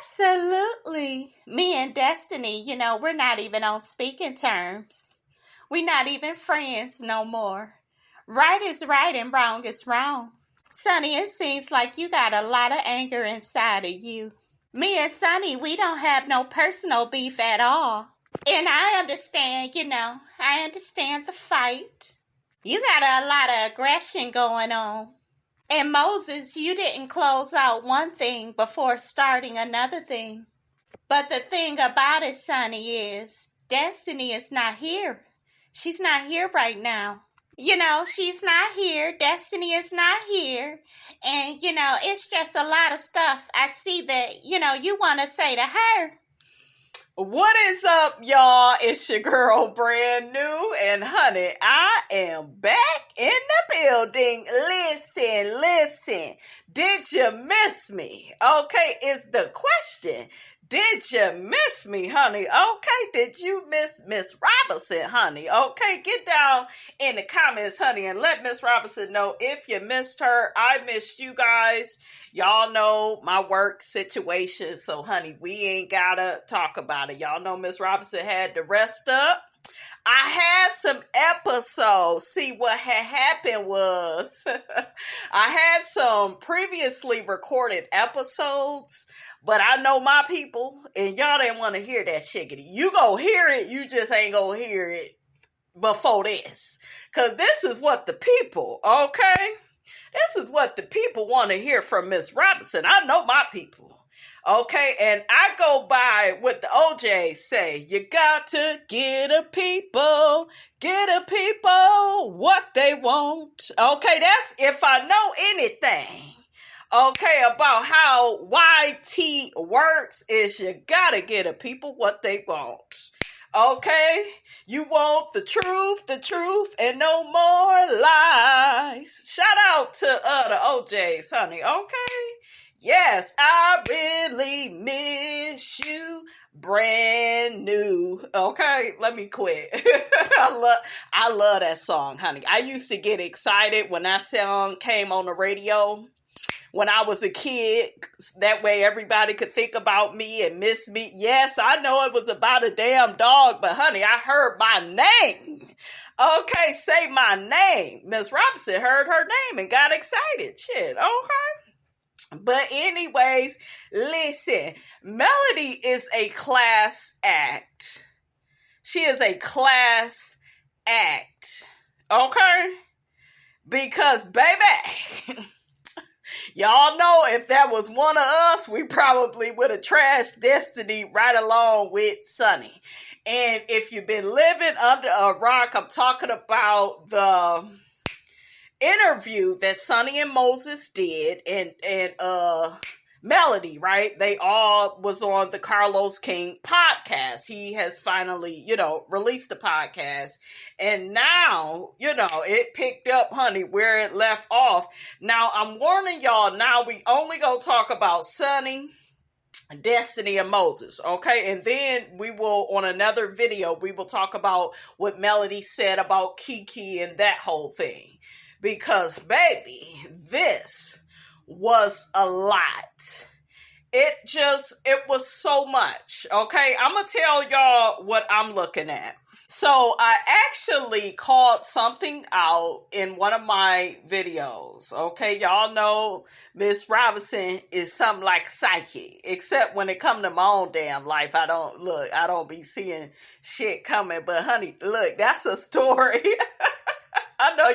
Absolutely. Me and Destiny, we're not even on speaking terms. We're not even friends no more. Right is right and wrong is wrong. Sunny, it seems like you got a lot of anger inside of you. Me and Sunny, we don't have no personal beef at all. And I understand, I understand the fight. You got a lot of aggression going on. And Moses, you didn't close out one thing before starting another thing. But the thing about it, Sunny, is Destiny is not here. She's not here right now. She's not here. Destiny is not here. And, it's just a lot of stuff I see that, you want to say to her. What is up, y'all? It's your girl, Brand New, and honey, I am back in the building. Listen. Did you miss me? Okay, is the question. Did you miss me, honey? Okay, did you miss Miss Robinson, honey? Okay, get down in the comments, honey, and let Miss Robinson know if you missed her. I missed you guys. Y'all know my work situation, so honey, we ain't gotta talk about it. Y'all know Miss Robinson had to rest up. I had some episodes. See, what had happened was I had some previously recorded episodes, but I know my people, and y'all didn't want to hear that shiggity. You gonna hear it, you just ain't gonna hear it before this. Because this is what the people, okay? This is what the people want to hear from Miss Robinson. I know my people. Okay, and I go by what the OJs say. You got to get a people what they want. Okay, that's if I know anything. Okay, about how YT works is you gotta get a people what they want. Okay, you want the truth, and no more lies. Shout out to the OJs, honey. Okay. Yes, I really miss you, Brand New. Okay, let me quit. I love that song, honey. I used to get excited when that song came on the radio when I was a kid. That way everybody could think about me and miss me. Yes, I know it was about a damn dog, but honey, I heard my name. Okay, say my name. Miss Robinson heard her name and got excited. Shit, okay. But anyways, listen, Melody is a class act. She is a class act. Okay? Because, baby, y'all know if that was one of us, we probably would have trashed Destiny right along with Sunny. And if you've been living under a rock, I'm talking about the interview that Sunny and Moses did and Melody, right? They all was on the carlosking podcast. He has finally, released the podcast. And now, it picked up, honey, where it left off. Now, I'm warning y'all, now we only gonna talk about Sunny, Destiny, and Moses, okay? And then we will, on another video, we will talk about what Melody said about Kiki and that whole thing. Because, baby, this was a lot. It was so much, okay? I'm going to tell y'all what I'm looking at. So, I actually called something out in one of my videos, okay? Y'all know Miss Robinson is something like psychic, except when it come to my own damn life. I don't be seeing shit coming, but honey, look, that's a story. I know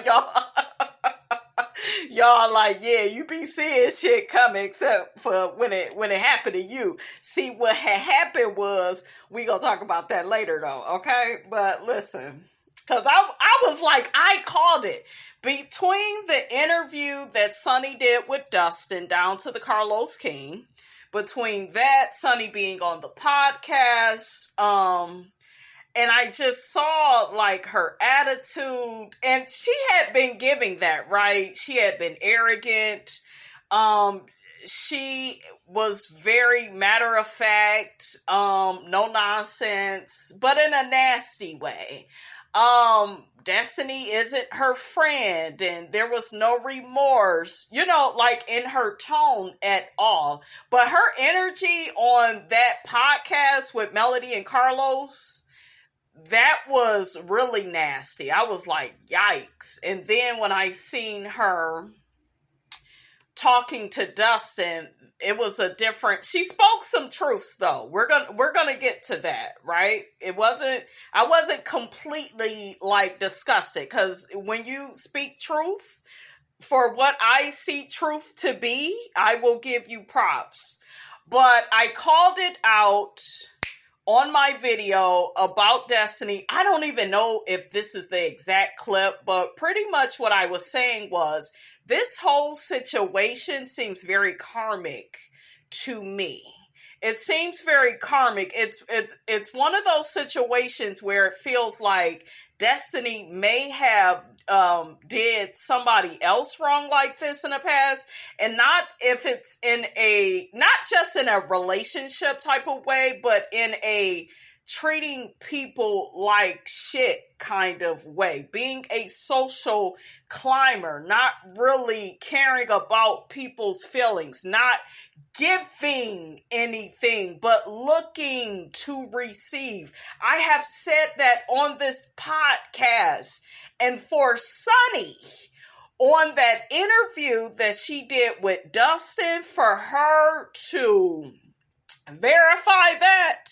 y'all like, yeah, you be seeing shit coming except for when it happened to you. See, what had happened was, we gonna talk about that later though, okay? But listen, because I was like, I called it. Between the interview that Sunny did with Dustin down to the carlosking, between that, Sunny being on the podcast, and I just saw, like, her attitude, and she had been giving that, right? She had been arrogant. she was very matter of fact, no nonsense, but in a nasty way. Destiny isn't her friend, and there was no remorse, like in her tone at all. But her energy on that podcast with Melody and Carlos, that was really nasty. I was like, yikes. And then when I seen her talking to Dustin, it was a different, she spoke some truths though. We're gonna get to that, right? I wasn't completely like disgusted, because when you speak truth, for what I see truth to be, I will give you props. But I called it out on my video about Destiny. I don't even know if this is the exact clip, but pretty much what I was saying was, this whole situation seems very karmic to me. It seems very karmic. It's one of those situations where it feels like Destiny may have did somebody else wrong like this in the past, and not if it's not just in a relationship type of way, but in a treating people like shit kind of way, being a social climber, not really caring about people's feelings, not giving anything, but looking to receive. I have said that on this podcast, and for Sunni, on that interview that she did with Dustin, for her to verify that,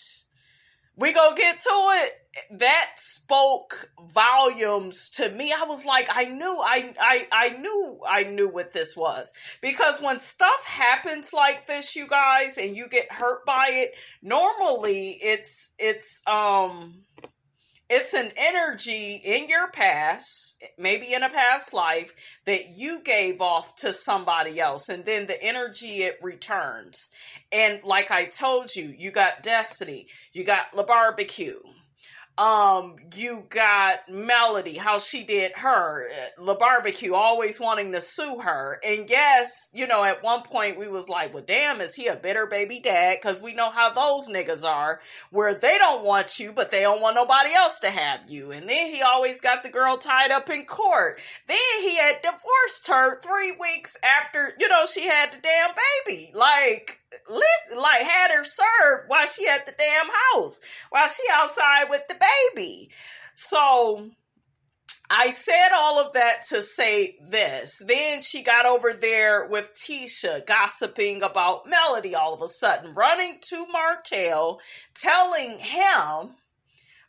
we gonna get to it. That spoke volumes to me. I was like, I knew what this was. Because when stuff happens like this, you guys, and you get hurt by it, normally it's an energy in your past, maybe in a past life, that you gave off to somebody else, and then the energy, it returns. And like I told you, you got Destiny, you got La Barbecue, you got Melody, how she did her, La Barbecue always wanting to sue her. And yes, at one point we was like, well, damn, is he a bitter baby dad? Because we know how those niggas are, where they don't want you, but they don't want nobody else to have you. And then he always got the girl tied up in court. Then he had divorced her 3 weeks after, she had the damn baby. Had her served while she at the damn house, while she outside with the baby. So I said all of that to say this. Then she got over there with Tisha, gossiping about Melody all of a sudden, running to Martell, telling him,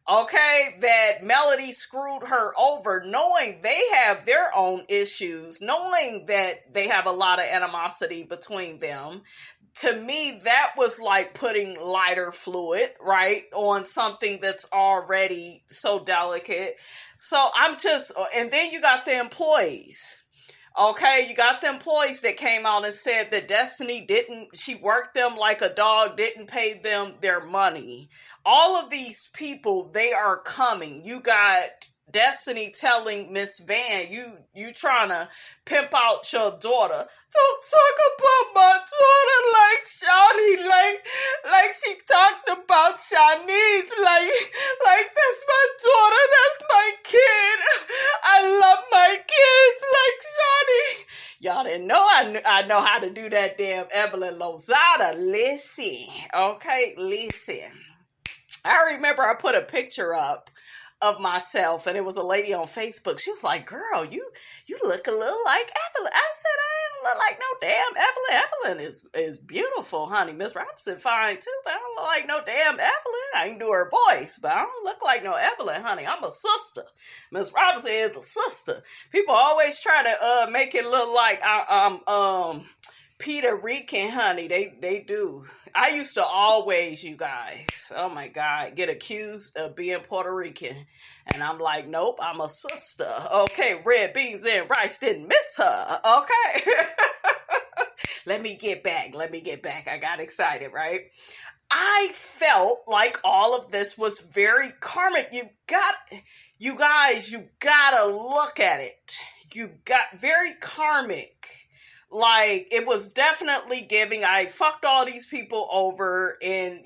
that Melody screwed her over, knowing they have their own issues, knowing that they have a lot of animosity between them. To me, that was like putting lighter fluid, right, on something that's already so delicate. So and then you got the employees. You got the employees that came out and said that Destiny she worked them like a dog, didn't pay them their money. All of these people, they are coming. You got Destiny telling Miss Van, you trying to pimp out your daughter. Don't talk about my daughter like Shawty, like she talked about Shanice, like that's my daughter, that's my kid. I love my kids like Shawty. Y'all didn't know I know how to do that damn Evelyn Lozada. Listen. I remember I put a picture up of myself, and it was a lady on Facebook. She was like, girl, you look a little like Evelyn. I said, I don't look like no damn Evelyn. Evelyn is beautiful, honey. Miss Robinson fine too, but I don't look like no damn Evelyn. I can do her voice, but I don't look like no Evelyn, honey. I'm a sister. Miss Robinson is a sister. People always try to make it look like I'm Puerto Rican, honey. They do. I used to always, you guys, oh my God, get accused of being Puerto Rican. And I'm like, nope, I'm a sister. Okay, red beans and rice didn't miss her. Okay. Let me get back. I got excited, right? I felt like all of this was very karmic. You guys, you gotta look at it. You got very karmic. Like, it was definitely giving, I fucked all these people over, and,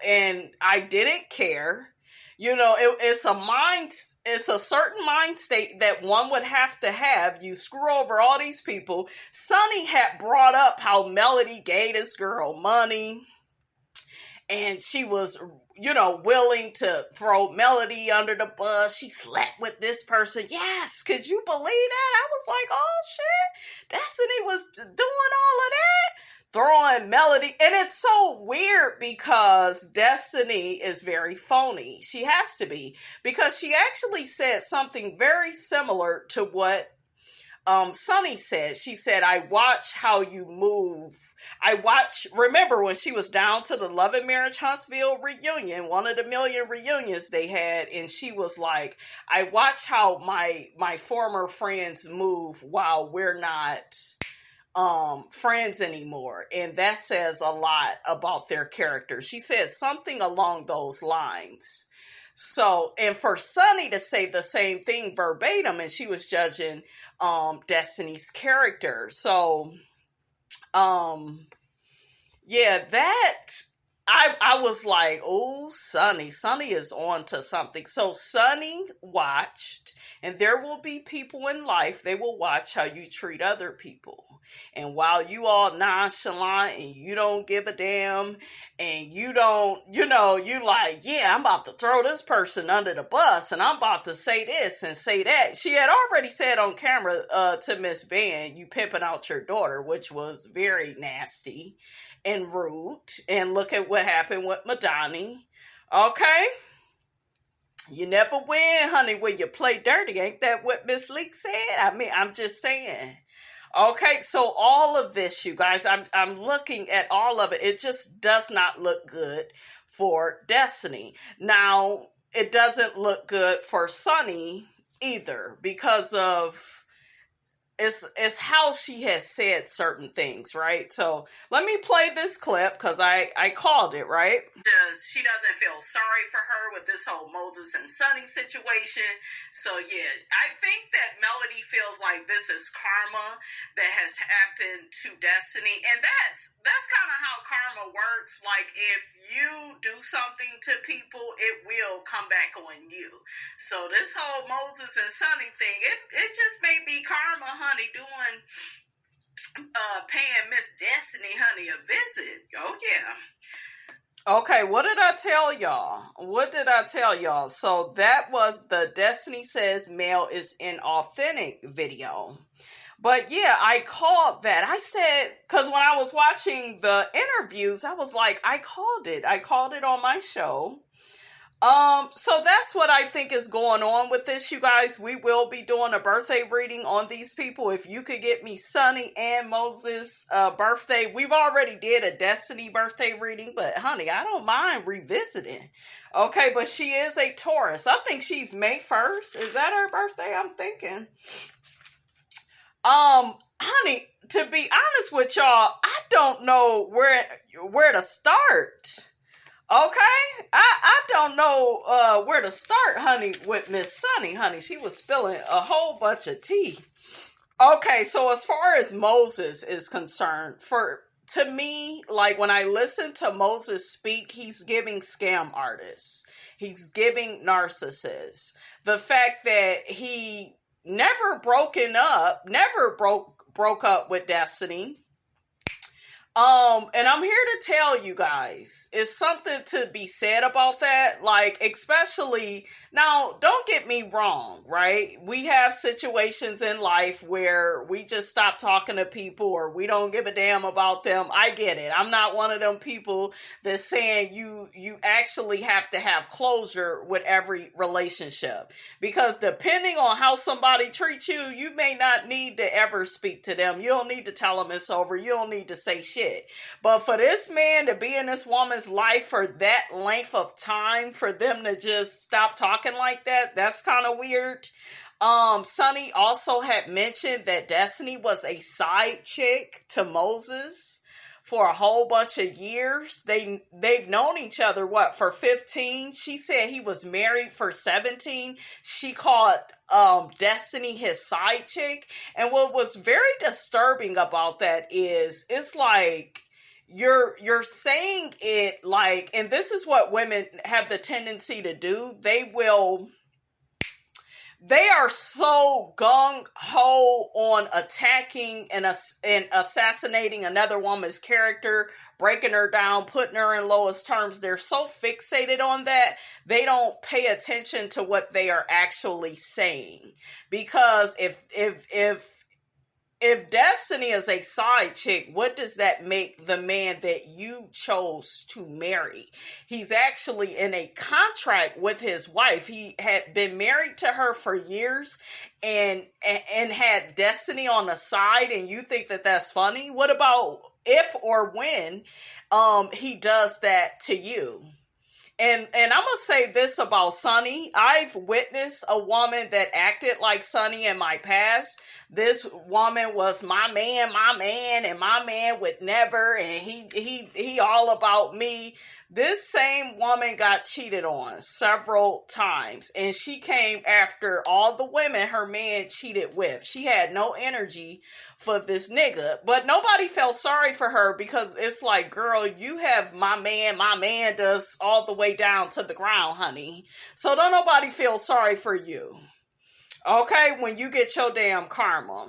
and I didn't care. It's a certain mind state that one would have to have. You screw over all these people. Sunni had brought up how Melody gave this girl money, and she was, willing to throw Melody under the bus. She slept with this person. Yes, could you believe that? I was like, oh shit, Destiny was doing all of that? Throwing Melody. And it's so weird because Destiny is very phony. She has to be. Because she actually said something very similar to what Sunni said. She said, I watch how you move. Remember when she was down to the Love and Marriage Huntsville reunion, one of the million reunions they had, and she was like, I watch how my former friends move while we're not friends anymore. And that says a lot about their character. She said something along those lines. So, and for Sunni to say the same thing verbatim, and she was judging Destiny's character. So, yeah, that I was like, oh, Sunni is on to something. So Sunni watched, and there will be people in life, they will watch how you treat other people. And while you all nonchalant and you don't give a damn, and you don't, you like, yeah, I'm about to throw this person under the bus, and I'm about to say this and say that. She had already said on camera to Miss Van, you pimping out your daughter, which was very nasty and rude. And look at what happened with Madani. Okay? You never win, honey, when you play dirty. Ain't that what Miss Leak said? I mean, I'm just saying. Okay, so all of this, you guys, I'm looking at all of it. It just does not look good for Destiny. Now, it doesn't look good for Sunni either because of it's how she has said certain things, right? So let me play this clip because I called it, right? She doesn't feel sorry for her with this whole Moses and Sunni situation. So yeah, I think that Melody feels like this is karma that has happened to Destiny, and that's kind of how karma works. Like, if you do something to people, it will come back on you. So this whole Moses and Sunni thing, it just may be karma, honey, doing paying Miss Destiny, honey, a visit. Oh yeah. Okay, what did I tell y'all? So that was the Destiny Says Male is Inauthentic video. But yeah, I called that. I said, because when I was watching the interviews, I was like, I called it on my show. So that's what I think is going on with this, you guys. We will be doing a birthday reading on these people. If you could get me Sunni and Moses' birthday. We've already did a Destiny birthday reading, but honey, I don't mind revisiting. Okay, but she is a Taurus. I think she's May 1st. Is that her birthday? I'm thinking. Honey, to be honest with y'all, I don't know where to start. Okay, I don't know where to start, honey, with Miss Sunni, honey. She was spilling a whole bunch of tea. Okay, so as far as Moses is concerned, to me, like when I listen to Moses speak, he's giving scam artists. He's giving narcissists. The fact that he never broke up with Destiny. And I'm here to tell you guys, it's something to be said about that. Like, especially, now, don't get me wrong, right? We have situations in life where we just stop talking to people or we don't give a damn about them. I get it. I'm not one of them people that's saying you actually have to have closure with every relationship. Because depending on how somebody treats you, you may not need to ever speak to them. You don't need to tell them it's over. You don't need to say shit. But for this man to be in this woman's life for that length of time, for them to just stop talking like that, that's kind of weird. Sunni also had mentioned that Destiny was a side chick to Moses for a whole bunch of years. They've known each other, for 15? She said he was married for 17. She called Destiny his side chick. And what was very disturbing about that is, it's like, you're saying it like, and this is what women have the tendency to do. They are so gung-ho on attacking and assassinating another woman's character, breaking her down, putting her in lowest terms. They're so fixated on that, they don't pay attention to what they are actually saying. Because if Destiny is a side chick, what does that make the man that you chose to marry? He's actually in a contract with his wife. He had been married to her for years and had Destiny on the side, and you think that that's funny? What about if or when he does that to you? And I'm going to say this about Sunni. I've witnessed a woman that acted like Sunni in my past. This woman was my man, and my man would never, and he all about me. This same woman got cheated on several times, and she came after all the women her man cheated with. She had no energy for this nigga, but nobody felt sorry for her, because it's like, girl, you have my man does all the way down to the ground, honey. So don't nobody feel sorry for you. Okay, when you get your damn karma.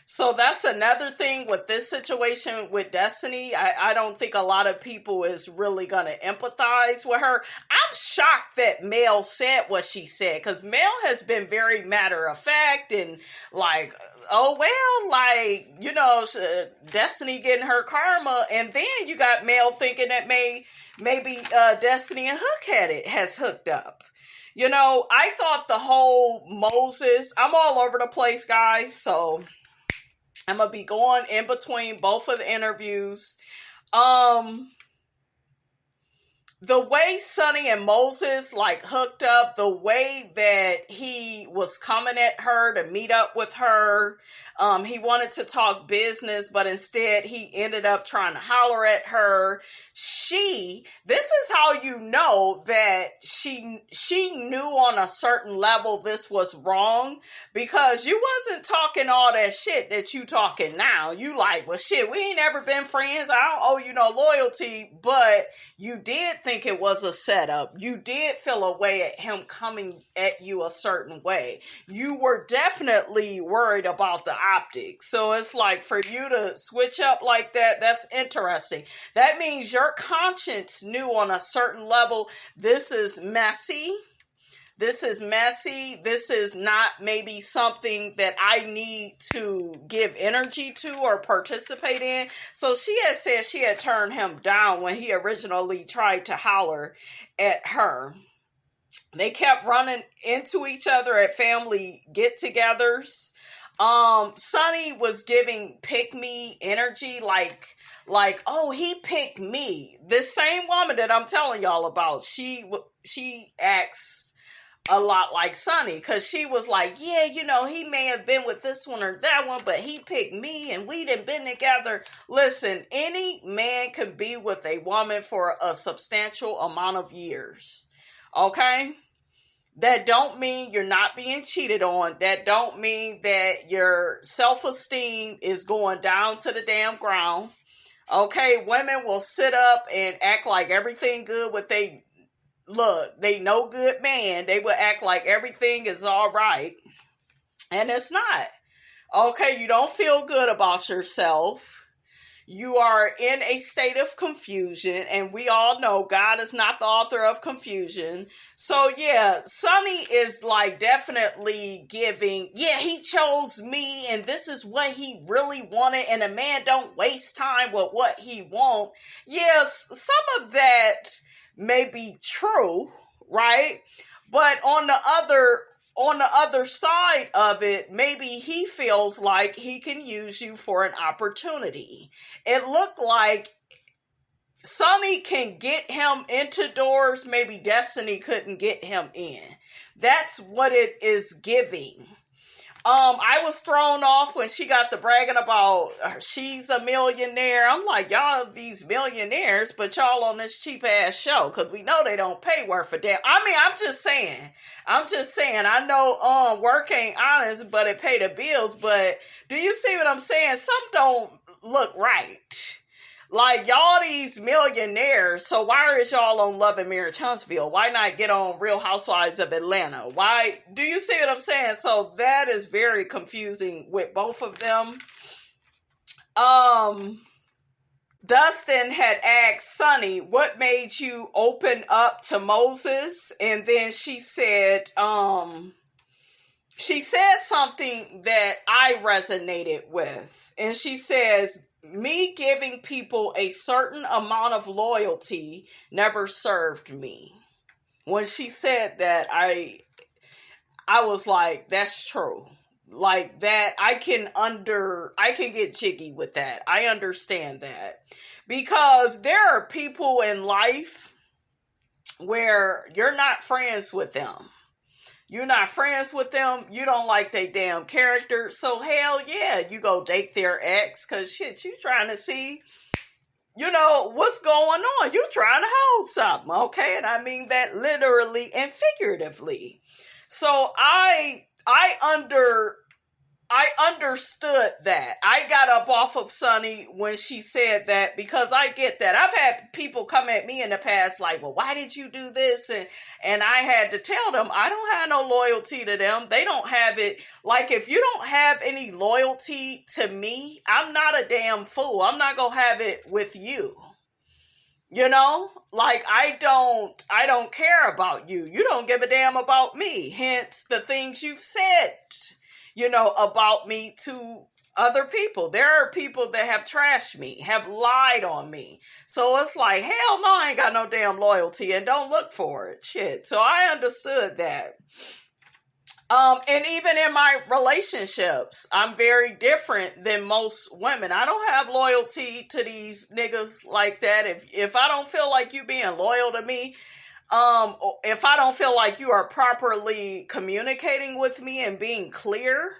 So that's another thing with this situation with Destiny. I don't think a lot of people is really going to empathize with her. I'm shocked that Mel said what she said, because Mel has been very matter of fact and like, oh, well, like, you know, Destiny getting her karma. And then you got Mel thinking that maybe Destiny and Hook has hooked up. You know, I thought the whole Moses, I'm all over the place, guys, so I'm going to be going in between both of the interviews. The way Sunni and Moses like hooked up, the way that he was coming at her to meet up with her, he wanted to talk business, but instead he ended up trying to holler at her. This is how you know that she knew on a certain level this was wrong, because you wasn't talking all that shit that you talking now. You like, well, shit, we ain't ever been friends. I don't owe you no loyalty, but you did think it was a setup. You did feel a way at him coming at you a certain way. You were definitely worried about the optics. So it's like, for you to switch up like that, that's interesting. That means your conscience knew on a certain level, this is messy. This is messy. This is not maybe something that I need to give energy to or participate in. So she had said she had turned him down when he originally tried to holler at her. They kept running into each other at family get-togethers. Sunni was giving pick me energy, like, oh, he picked me. This same woman that I'm telling y'all about, she acts a lot like Sunni, because she was like, yeah, you know, he may have been with this one or that one, but he picked me and we done been together. Listen, any man can be with a woman for a substantial amount of years. Okay? That don't mean you're not being cheated on. That don't mean that your self-esteem is going down to the damn ground. Okay? Women will sit up and act like everything good with they no good man. They will act like everything is all right. And it's not. Okay, you don't feel good about yourself. You are in a state of confusion. And we all know God is not the author of confusion. So yeah, Sunni is like definitely giving, yeah, he chose me and this is what he really wanted. And a man don't waste time with what he want. Yes, some of that may be true, right? But on the other side of it, maybe he feels like he can use you for an opportunity. It looked like Sunni can get him into doors, maybe Destiny couldn't get him in. That's what it is giving. I was thrown off when she got to bragging about she's a millionaire. I'm like, y'all these millionaires, but y'all on this cheap ass show because we know they don't pay worth a damn. I mean, I'm just saying. I know work ain't honest, but it pay the bills. But do you see what I'm saying? Some don't look right. Like, y'all these millionaires, so why is y'all on Love and Marriage Huntsville? Why not get on Real Housewives of Atlanta? Why? Do you see what I'm saying? So that is very confusing with both of them. Dustin had asked Sunni, what made you open up to Moses? And then she said something that I resonated with. And she says, me giving people a certain amount of loyalty never served me. When she said that, I was like, that's true. Like that, I can get jiggy with that. I understand that. Because there are people in life where you're not friends with them. You're not friends with them. You don't like their damn character. So hell yeah, you go date their ex because shit, you trying to see, what's going on. You trying to hold something, okay? And I mean that literally and figuratively. So I understood that. I got up off of Sunni when she said that because I get that. I've had people come at me in the past like, well, why did you do this? And I had to tell them I don't have no loyalty to them. They don't have it. Like, if you don't have any loyalty to me, I'm not a damn fool. I'm not going to have it with you. Like, I don't care about you. You don't give a damn about me. Hence the things you've said, about me to other people. There are people that have trashed me, have lied on me. So it's like, hell no, I ain't got no damn loyalty and don't look for it. Shit. So I understood that. And even in my relationships, I'm very different than most women. I don't have loyalty to these niggas like that. If I don't feel like you being loyal to me, if I don't feel like you are properly communicating with me and being clear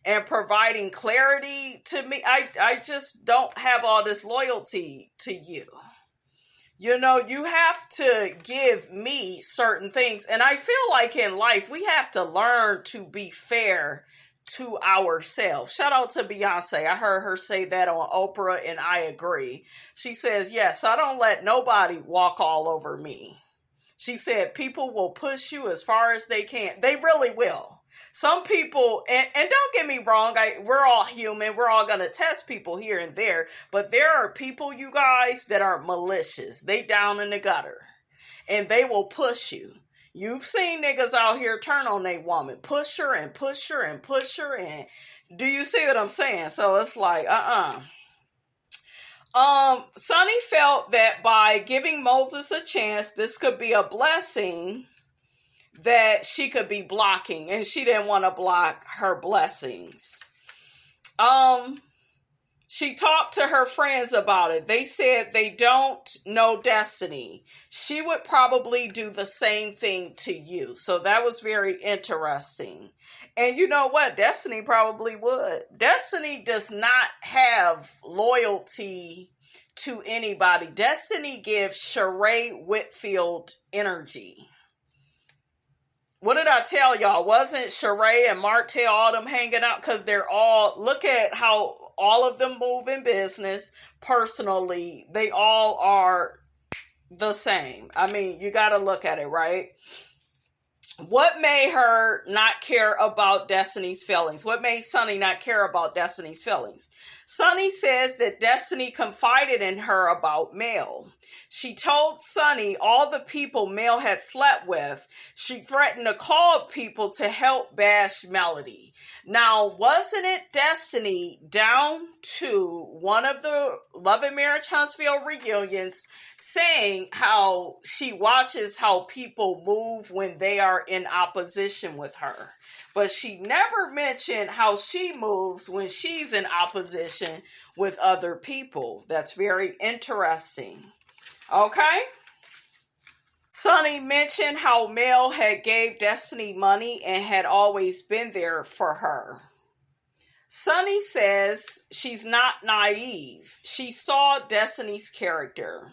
and providing clarity to me, I just don't have all this loyalty to you. You have to give me certain things. And I feel like in life, we have to learn to be fair to ourselves. Shout out to Beyonce. I heard her say that on Oprah, and I agree. She says, yes, I don't let nobody walk all over me. She said, people will push you as far as they can. They really will. Some people, and don't get me wrong, we're all human. We're all going to test people here and there. But there are people, you guys, that are malicious. They down in the gutter. And they will push you. You've seen niggas out here turn on their woman. Push her and push her and push her. And do you see what I'm saying? So it's like, Sunni felt that by giving Moses a chance, this could be a blessing that she could be blocking, and she didn't want to block her blessings. She talked to her friends about it. They said they don't know Destiny. She would probably do the same thing to you. So that was very interesting. And you know what? Destiny probably would. Destiny does not have loyalty to anybody. Destiny gives Sheree Whitfield energy. What did I tell y'all? Wasn't Sheree and Martell all them hanging out? Because they're all, look at how all of them move in business. Personally, they all are the same. I mean, you got to look at it, right? What made her not care about Destiny's feelings? What made Sunni not care about Destiny's feelings? Sunni says that Destiny confided in her about Mel. She told Sunni all the people Mel had slept with. She threatened to call people to help bash Melody. Now, wasn't it Destiny down to one of the Love and Marriage Huntsville reunions saying how she watches how people move when they are in opposition with her? But she never mentioned how she moves when she's in opposition with other people. That's very interesting. Okay? Sunni mentioned how Mel had gave Destiny money and had always been there for her. Sunni says she's not naive. She saw Destiny's character.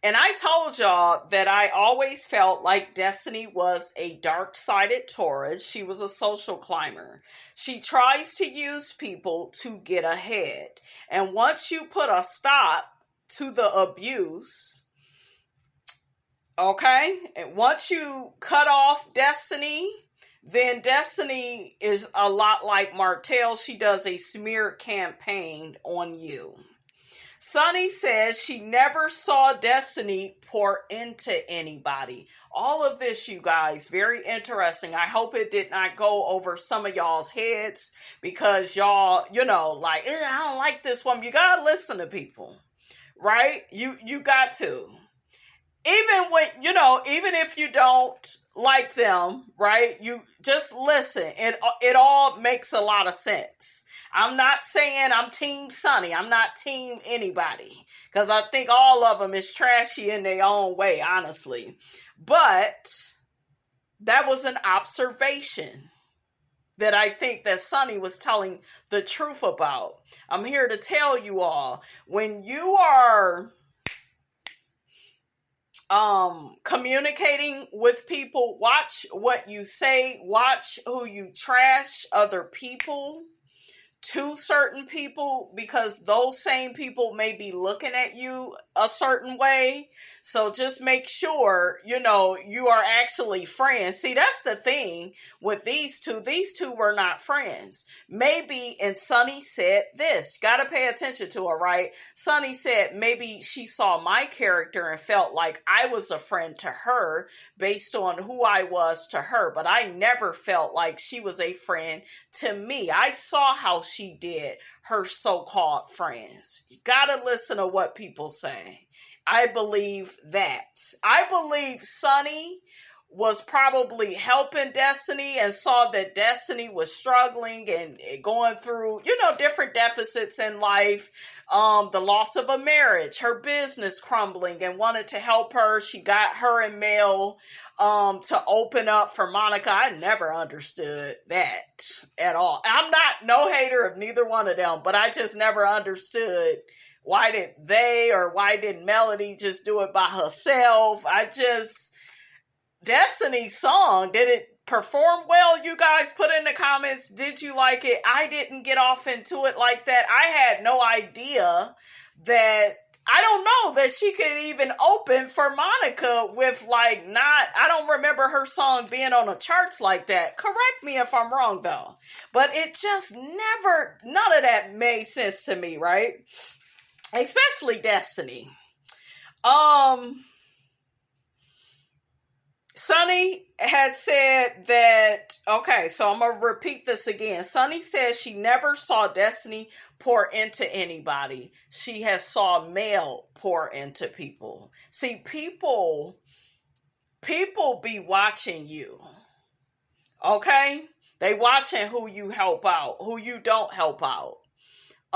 And I told y'all that I always felt like Destiny was a dark-sided Taurus. She was a social climber. She tries to use people to get ahead. And once you put a stop to the abuse, okay, and once you cut off Destiny, then Destiny is a lot like Martell. She does a smear campaign on you. Sunni says she never saw Destiny pour into anybody. All of this, you guys, very interesting. I hope it did not go over some of y'all's heads because y'all, like, I don't like this woman. You got to listen to people, right? You got to. Even when, even if you don't like them, right? You just listen. It all makes a lot of sense. I'm not saying I'm Team Sunni. I'm not Team anybody. Because I think all of them is trashy in their own way, honestly. But that was an observation that I think that Sunni was telling the truth about. I'm here to tell you all, when you are communicating with people, watch what you say, watch who you trash other people to certain people, because those same people may be looking at you a certain way. So just make sure, you are actually friends. See, that's the thing with these two. These two were not friends. Maybe, and Sunni said this, got to pay attention to her, right? Sunni said maybe she saw my character and felt like I was a friend to her based on who I was to her. But I never felt like she was a friend to me. I saw how she did her so-called friends. You gotta listen to what people say. I believe that. I believe Sunni was probably helping Destiny and saw that Destiny was struggling and going through, different deficits in life. The loss of a marriage, her business crumbling, and wanted to help her. She got her and Mel to open up for Monica. I never understood that at all. I'm not no hater of neither one of them, but I just never understood why didn't Melody just do it by herself? Destiny's song, did it perform well? You guys put in the comments, did you like it? I didn't get off into it like that. I had no idea that, I don't know that she could even open for Monica with I don't remember her song being on the charts like that. Correct me if I'm wrong though. But it just none of that made sense to me, right? Especially Destiny. Sunni had said that, okay, so I'm going to repeat this again. Sunni says she never saw Destiny pour into anybody. She has saw Mel pour into people. See, people be watching you, okay? They watching who you help out, who you don't help out.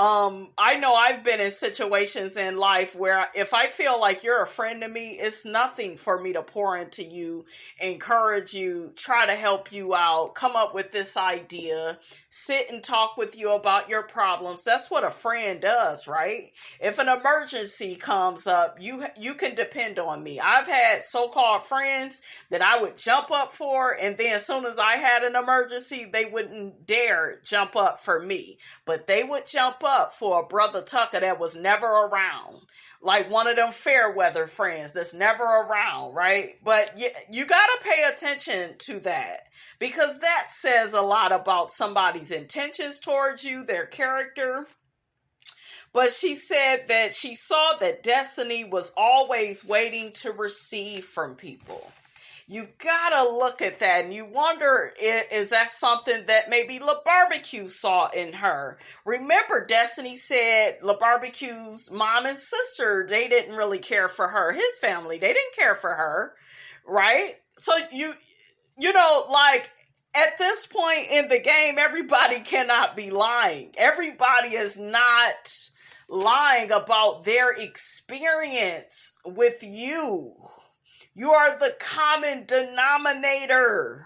I know I've been in situations in life where if I feel like you're a friend to me, it's nothing for me to pour into you, encourage you, try to help you out, come up with this idea, sit and talk with you about your problems. That's what a friend does, right? If an emergency comes up, you can depend on me. I've had so-called friends that I would jump up for, and then as soon as I had an emergency, they wouldn't dare jump up for me, but they would jump up for a brother Tucker that was never around, like one of them fair weather friends that's never around, right? But you got to pay attention to that, because that says a lot about somebody's intentions towards you, their character. But she said that she saw that Destiny was always waiting to receive from people. You gotta look at that and you wonder, is that something that maybe LaBarbecue saw in her? Remember, Destiny said LaBarbecue's mom and sister, they didn't really care for her. His family, they didn't care for her, right? So at this point in the game, everybody cannot be lying. Everybody is not lying about their experience with you. You are the common denominator.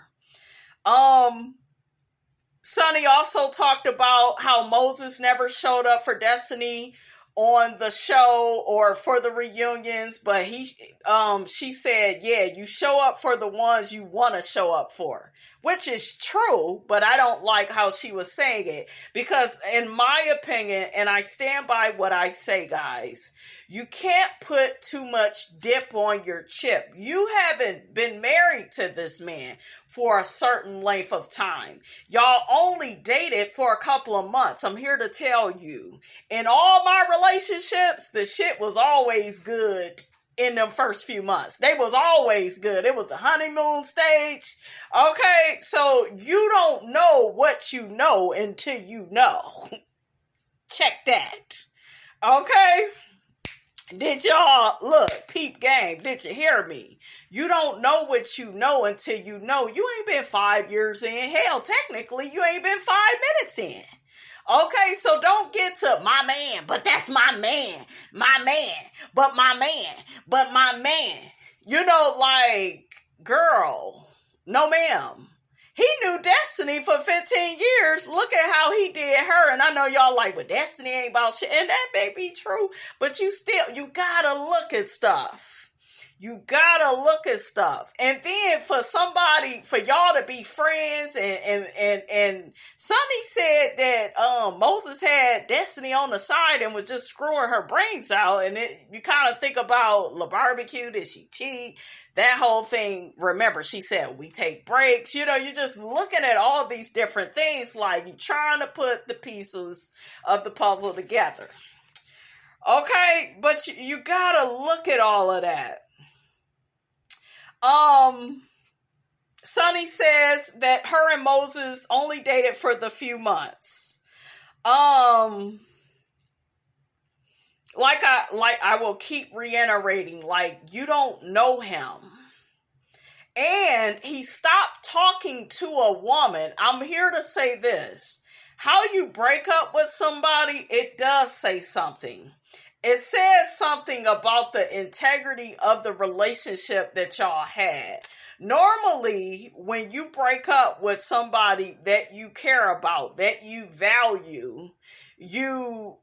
Sunni also talked about how Moses never showed up for Destiny on the show or for the reunions, but she said, yeah, you show up for the ones you want to show up for, which is true, but I don't like how she was saying it, because in my opinion, and I stand by what I say, guys, you can't put too much dip on your chip. You haven't been married to this man for a certain length of time. Y'all only dated for a couple of months. I'm here to tell you, in all my relationships, the shit was always good in them first few months. They was always good. It was a honeymoon stage. Okay, so you don't know what you know until you know. Check that. Okay? Did y'all, look, peep gang, did you hear me? You don't know what you know until you know. You ain't been 5 years in. Hell, technically, you ain't been 5 minutes in. Okay, so don't get to my man, but that's my man, but my man, but my man. You know, like, girl, no ma'am. He knew Destiny for 15 years. Look at how he did her. And I know y'all like, but Destiny ain't about shit. And that may be true. But you gotta look at stuff. You gotta look at stuff. And then for y'all to be friends, and Sunni said that Moses had Destiny on the side and was just screwing her brains out. And you kind of think about La Barbecue, did she cheat? That whole thing, remember, she said, we take breaks. You know, you're just looking at all these different things, like you're trying to put the pieces of the puzzle together. Okay, but you gotta look at all of that. Sunni says that her and Moses only dated for the few months. Like I will keep reiterating, like, you don't know him. And he stopped talking to a woman. I'm here to say this. How you break up with somebody, it does say something. It says something about the integrity of the relationship that y'all had. Normally, when you break up with somebody that you care about, that you value, you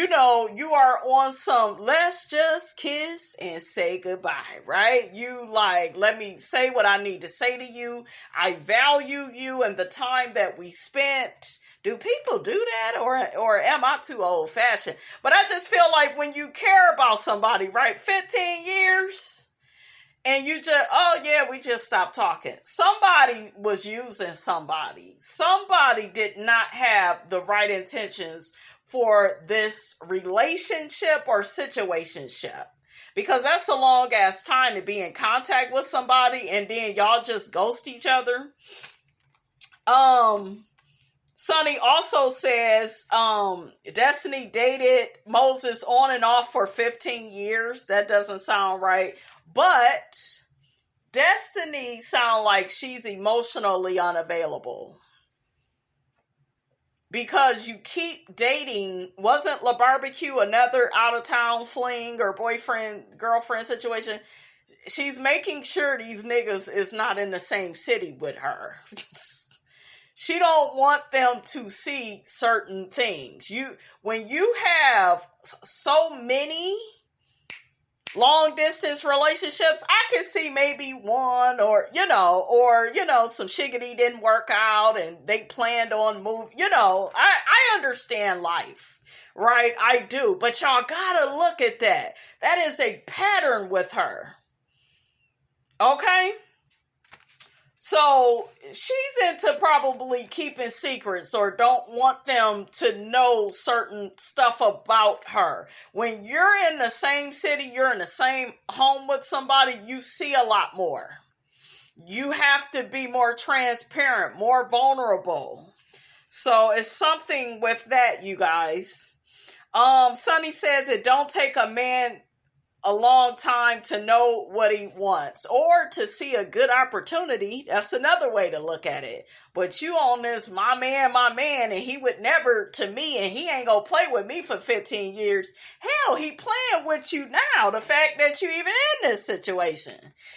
know, you are on some, let's just kiss and say goodbye, right? You like, let me say what I need to say to you. I value you and the time that we spent. Do people do that, or am I too old fashioned? But I just feel like when you care about somebody, right, 15 years, and you just, oh yeah, we just stopped talking. Somebody was using somebody. Somebody did not have the right intentions for this relationship or situationship. Because that's a long ass time to be in contact with somebody and then y'all just ghost each other. Sunni also says Destiny dated Moses on and off for 15 years. That doesn't sound right. But Destiny sounds like she's emotionally unavailable. Because you keep dating, wasn't La Barbecue another out-of-town fling or boyfriend, girlfriend situation? She's making sure these niggas is not in the same city with her. She don't want them to see certain things. When you have so many long distance relationships, I can see maybe one or some shiggity didn't work out and they planned on moving. I understand life, right? I do, but y'all gotta look at that. That is a pattern with her. Okay? So she's into probably keeping secrets or don't want them to know certain stuff about her. When you're in the same city, you're in the same home with somebody, you see a lot more. You have to be more transparent, more vulnerable. So it's something with that, you guys. Sunni says it don't take a man a long time to know what he wants or to see a good opportunity. That's another way to look at it. But you on this, my man, and he would never to me, and he ain't gonna play with me for 15 years. Hell, he playing with you now. The fact that you even in this situation.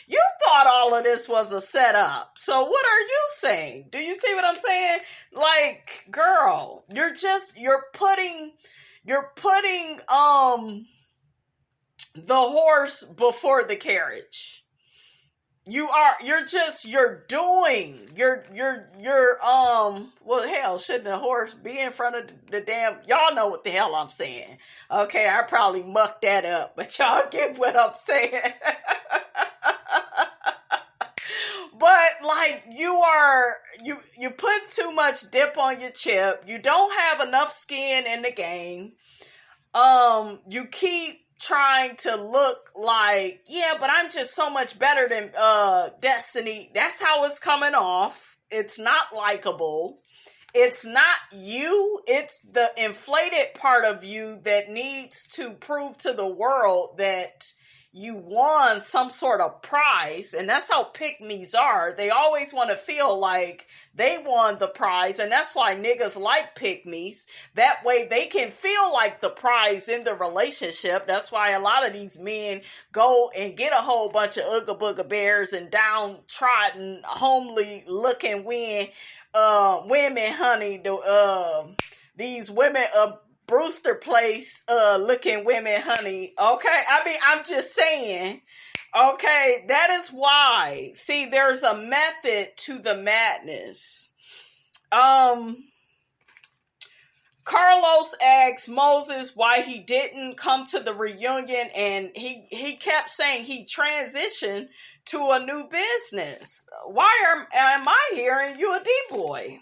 You thought all of this was a setup. So what are you saying? Do you see what I'm saying? Like, girl, you're putting the horse before the carriage. Well, hell, shouldn't the horse be in front of the damn, y'all know what the hell I'm saying. Okay, I probably mucked that up, but y'all get what I'm saying. But like you put too much dip on your chip. You don't have enough skin in the game. You keep trying to look like, yeah, but I'm just so much better than Destiny. That's how it's coming off. It's not likable. It's not you. It's the inflated part of you that needs to prove to the world that you won some sort of prize. And that's how pick-me's are. They always want to feel like they won the prize. And that's why niggas like pick-me's. That way they can feel like the prize in the relationship. That's why a lot of these men go and get a whole bunch of Ooga Booga Bears and downtrodden, homely looking women, honey. These women Brewster Place looking women, honey. Okay, I mean, I'm just saying. Okay, that is why. See, there's a method to the madness. Carlos asked Moses why he didn't come to the reunion, and he kept saying he transitioned to a new business. Why am I hearing you a D-boy?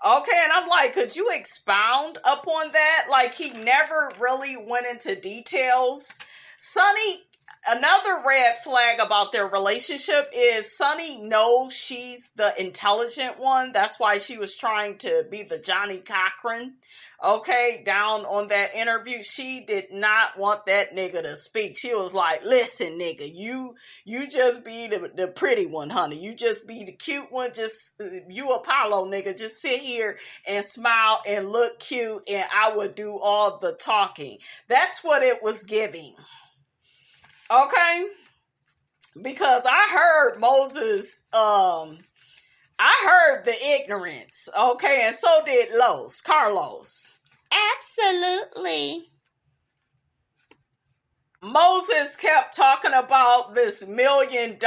Okay, and I'm like, could you expound upon that? Like, he never really went into details. Sunni, another red flag about their relationship is Sunni knows she's the intelligent one. That's why she was trying to be the Johnny Cochran. Okay, down on that interview, she did not want that nigga to speak. She was like, listen, nigga, you just be the pretty one, honey. You just be the cute one. Just, you Apollo, nigga. Just sit here and smile and look cute, and I would do all the talking. That's what it was giving. Okay? Because I heard Moses, I heard the ignorance, okay, and so did Carlos. Absolutely. Moses kept talking about this $1 million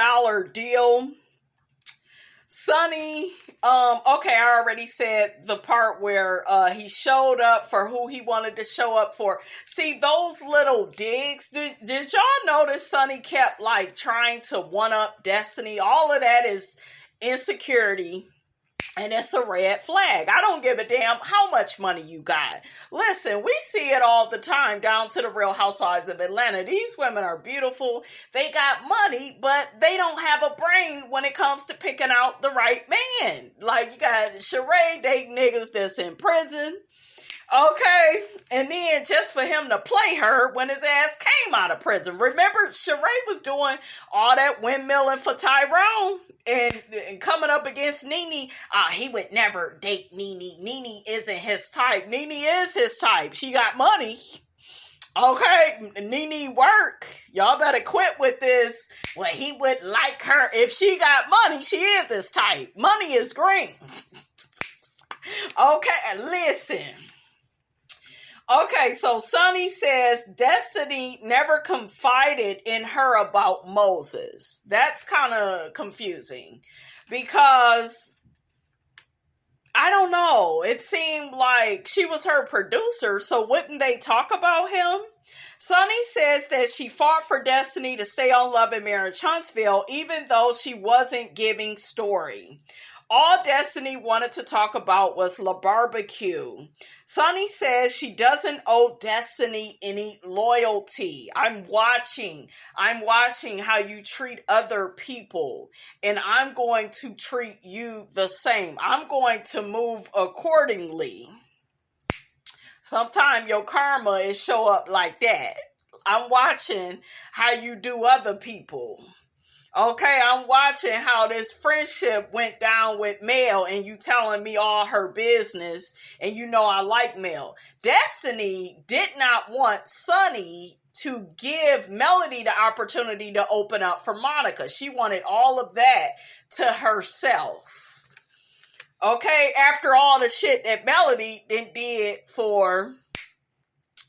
deal. Sunni, okay, I already said the part where he showed up for who he wanted to show up for. See, those little digs, did y'all notice Sunni kept like trying to one-up Destiny? All of that is insecurity, and it's a red flag. I don't give a damn how much money you got. Listen, we see it all the time down to the Real Housewives of Atlanta. These women are beautiful. They got money, but they don't have a brain when it comes to picking out the right man. Like, you got Sheree dating niggas that's in prison. Okay, and then just for him to play her when his ass came out of prison. Remember, Sheree was doing all that windmilling for Tyrone and coming up against Nene. He would never date Nene. Nene isn't his type. Nene is his type. She got money. Okay, Nene work. Y'all better quit with this. Well, he would like her. If she got money, she is his type. Money is green. Okay, listen. Okay, so Sunni says Destiny never confided in her about Moses. That's kind of confusing because I don't know. It seemed like she was her producer, so wouldn't they talk about him? Sunni says that she fought for Destiny to stay on Love and Marriage Huntsville, even though she wasn't giving story. All Destiny wanted to talk about was La Barbecue. Sunni says she doesn't owe Destiny any loyalty. I'm watching how you treat other people, and I'm going to treat you the same. I'm going to move accordingly. Sometimes your karma is show up like that. I'm watching how you do other people. Okay, I'm watching how this friendship went down with Mel, and you telling me all her business, and you know I like Mel. Destiny did not want Sunni to give Melody the opportunity to open up for Monica. She wanted all of that to herself. Okay, after all the shit that Melody did for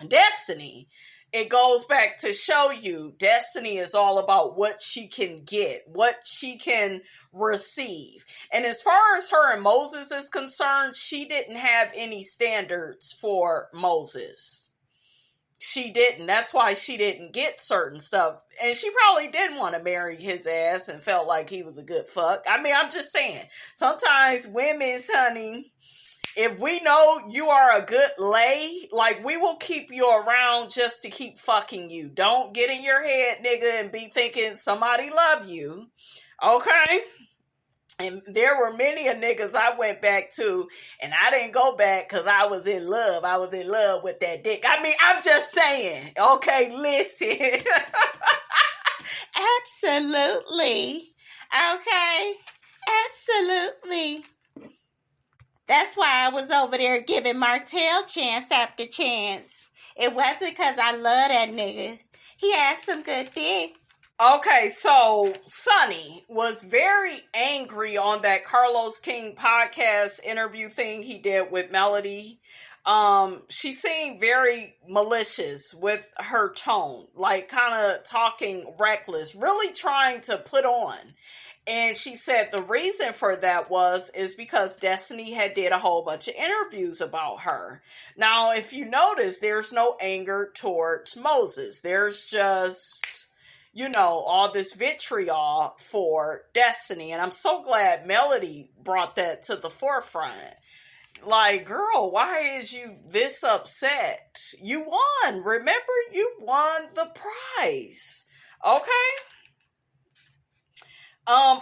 Destiny, it goes back to show you Destiny is all about what she can get, what she can receive. And as far as her and Moses is concerned, she didn't have any standards for Moses. She didn't. That's why she didn't get certain stuff. And she probably didn't want to marry his ass and felt like he was a good fuck. I mean, I'm just saying. Sometimes women, honey, if we know you are a good lay, like, we will keep you around just to keep fucking you. Don't get in your head, nigga, and be thinking somebody love you. Okay? And there were many a niggas I went back to, and I didn't go back because I was in love. I was in love with that dick. I mean, I'm just saying. Okay, listen. Absolutely. Okay? Absolutely. That's why I was over there giving Martell chance after chance. It wasn't because I love that nigga. He had some good dick. Okay, so Sunni was very angry on that Carlos King podcast interview thing he did with Melody. She seemed very malicious with her tone, like kind of talking reckless, really trying to put on. And she said the reason for that is because Destiny had did a whole bunch of interviews about her. Now, if you notice, there's no anger towards Moses. There's just, all this vitriol for Destiny. And I'm so glad Melody brought that to the forefront. Like, girl, why is you this upset? You won. Remember, you won the prize. Okay?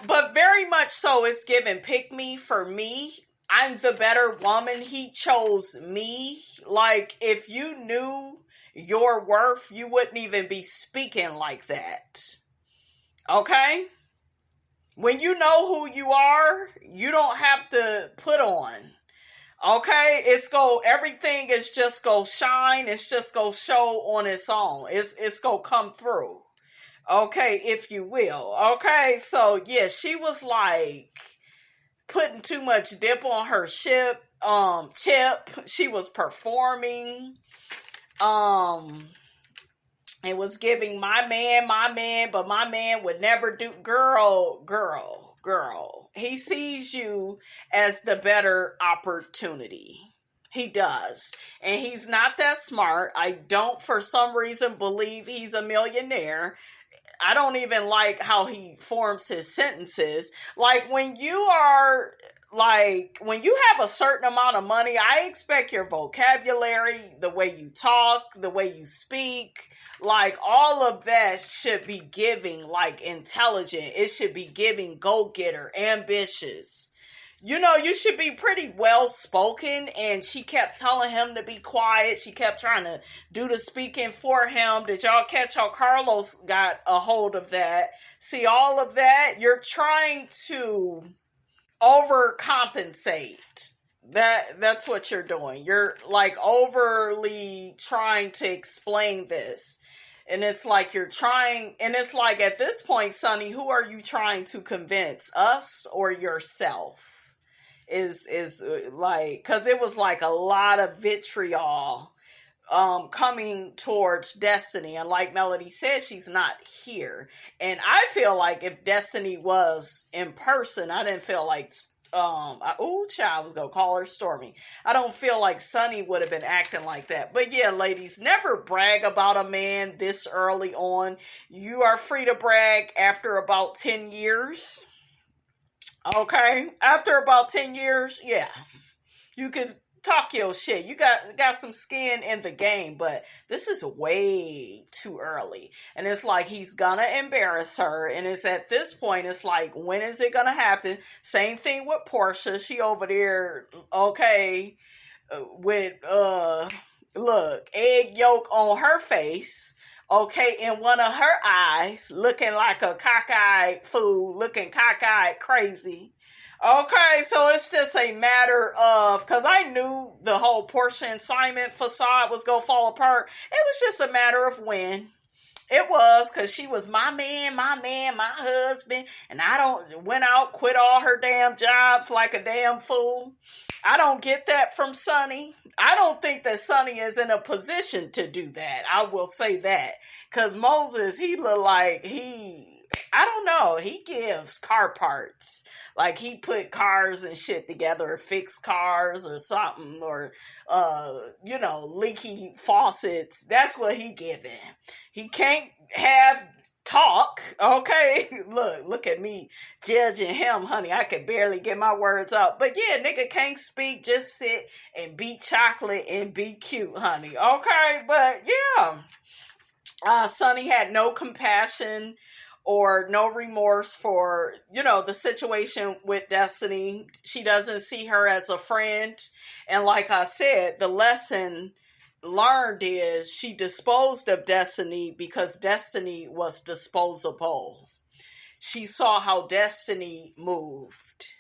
But very much so, it's given pick me for me. I'm the better woman. He chose me. Like, if you knew your worth, you wouldn't even be speaking like that. Okay? When you know who you are, you don't have to put on. Okay? Everything is just go shine. It's just go show on its own. It's go come through. Okay, if you will. Okay, so yeah, she was like putting too much dip on her chip. She was performing. It was giving my man, but my man would never do. Girl. He sees you as the better opportunity. He does. And he's not that smart. I don't, for some reason, believe he's a millionaire. I don't even like how he forms his sentences. Like, when you have a certain amount of money, I expect your vocabulary, the way you talk, the way you speak, like, all of that should be giving, like, intelligent. It should be giving go-getter, ambitious. You should be pretty well-spoken, and she kept telling him to be quiet. She kept trying to do the speaking for him. Did y'all catch how Carlos got a hold of that? See, all of that, you're trying to overcompensate. That's what you're doing. You're, like, overly trying to explain this. And it's like you're trying, and it's like at this point, Sunni, who are you trying to convince, us or yourself? Is like, because it was like a lot of vitriol coming towards Destiny, and like Melody said, she's not here. And I feel like if Destiny was in person, I didn't feel like I was gonna call her Stormy. I don't feel like Sunni would have been acting like that. But yeah, ladies, never brag about a man this early on. You are free to brag after about 10 years. Okay, after about 10 years, yeah, you could talk your shit. You got some skin in the game, but this is way too early. And it's like he's gonna embarrass her, and it's at this point, it's like, when is it gonna happen? Same thing with Portia. She over there, okay, with look, egg yolk on her face. okay, in one of her eyes, looking like a cockeyed fool, looking cockeyed crazy. Okay, so it's just a matter of, because I knew the whole Portia and Simon facade was going to fall apart. It was just a matter of when. It was, because she was my man, my husband, and went out, quit all her damn jobs like a damn fool. I don't get that from Sunni. I don't think that Sunni is in a position to do that. I will say that. Because Moses, he looked like I don't know, he gives car parts. Like he put cars and shit together, or fix cars or something, or, leaky faucets. That's what he giving. He can't have talk, okay? Look at me judging him, honey. I could barely get my words out. But yeah, nigga can't speak, just sit and be chocolate and be cute, honey. Okay, but yeah. Sunni had no compassion or no remorse for, the situation with Destiny. She doesn't see her as a friend. And like I said, the lesson learned is she disposed of Destiny because Destiny was disposable. She saw how Destiny moved.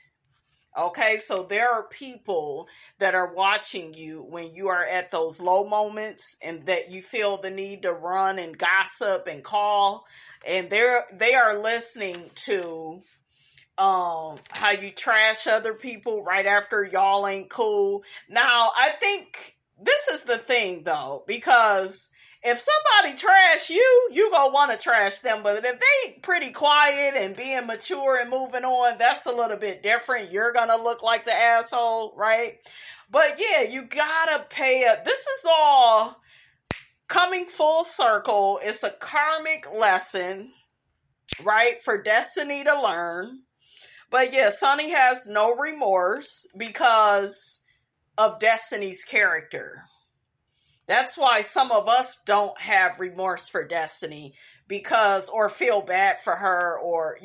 Okay, so there are people that are watching you when you are at those low moments and that you feel the need to run and gossip and call, and they are listening to how you trash other people right after y'all ain't cool. Now, I think this is the thing though, because if somebody trash you, you gonna want to trash them. But if they pretty quiet and being mature and moving on, that's a little bit different. You're gonna look like the asshole, right? But yeah, you gotta this is all coming full circle. It's a karmic lesson, right? For Destiny to learn. But yeah, Sunni has no remorse because of Destiny's character. That's why some of us don't have remorse for Destiny or feel bad for her, or,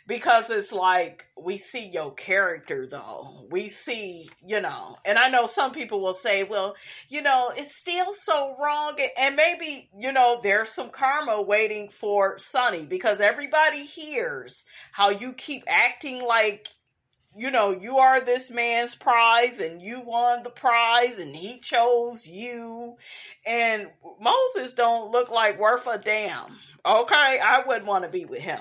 because it's like, we see your character though. We see, and I know some people will say, well, it's still so wrong. And maybe, there's some karma waiting for Sunni, because everybody hears how you keep acting like, you are this man's prize and you won the prize and he chose you. And Moses don't look like worth a damn. Okay, I wouldn't want to be with him.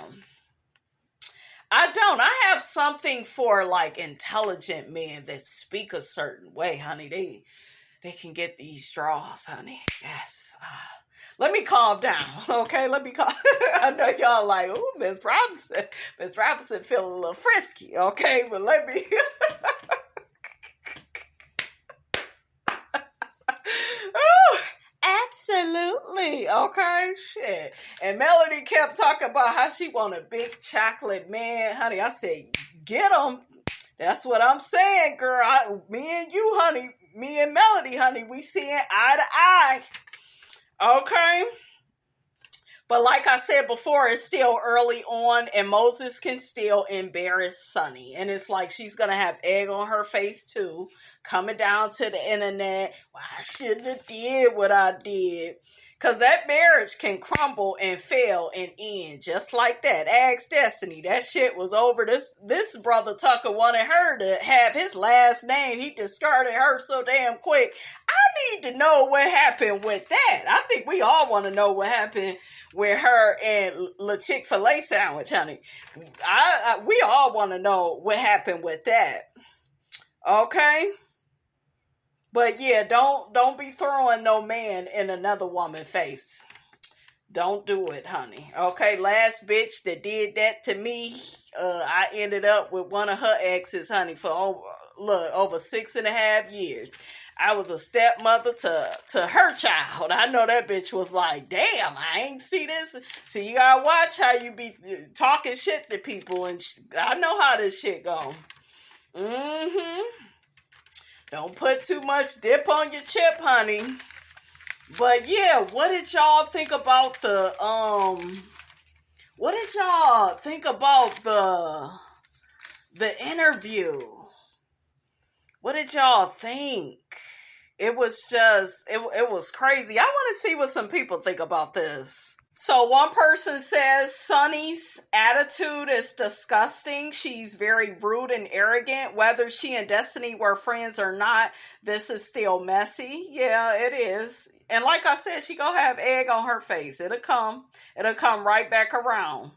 I don't. I have something for like intelligent men that speak a certain way, honey. They can get these draws, honey. Yes. Let me calm down, okay? I know y'all like, ooh, Miss Robinson. Miss Robinson feel a little frisky, okay? But let me... Ooh, absolutely, okay? Shit. And Melody kept talking about how she want a big chocolate man. Honey, I said, get him. That's what I'm saying, girl. Me and you, honey. Me and Melody, honey. We seeing eye to eye. Okay, but like I said before, it's still early on and Moses can still embarrass Sunni, and it's like she's gonna have egg on her face too, coming down to the internet. Well, I shouldn't have did what I did, because that marriage can crumble and fail and end just like that. Ask Destiny. That shit was over. This brother Tucker wanted her to have his last name. He discarded her so damn quick. I need to know what happened with that. I think we all want to know what happened with her and La Chick-fil-A sandwich, honey. We all want to know what happened with that. Okay? But yeah, don't be throwing no man in another woman's face. Don't do it, honey. Okay, last bitch that did that to me, I ended up with one of her exes, honey, for over 6.5 years. I was a stepmother to her child. I know that bitch was like, damn, I ain't see this. So you gotta watch how you be talking shit to people, and I know how this shit go. Don't put too much dip on your chip, honey. But yeah, what did y'all think about the interview? What did y'all think? it was just, it was crazy. I want to see what some people think about this. So one person says Sunni's attitude is disgusting. She's very rude and arrogant. Whether she and Destiny were friends or not, this is still messy. Yeah, it is. And like I said, she gonna have egg on her face. It'll come right back around.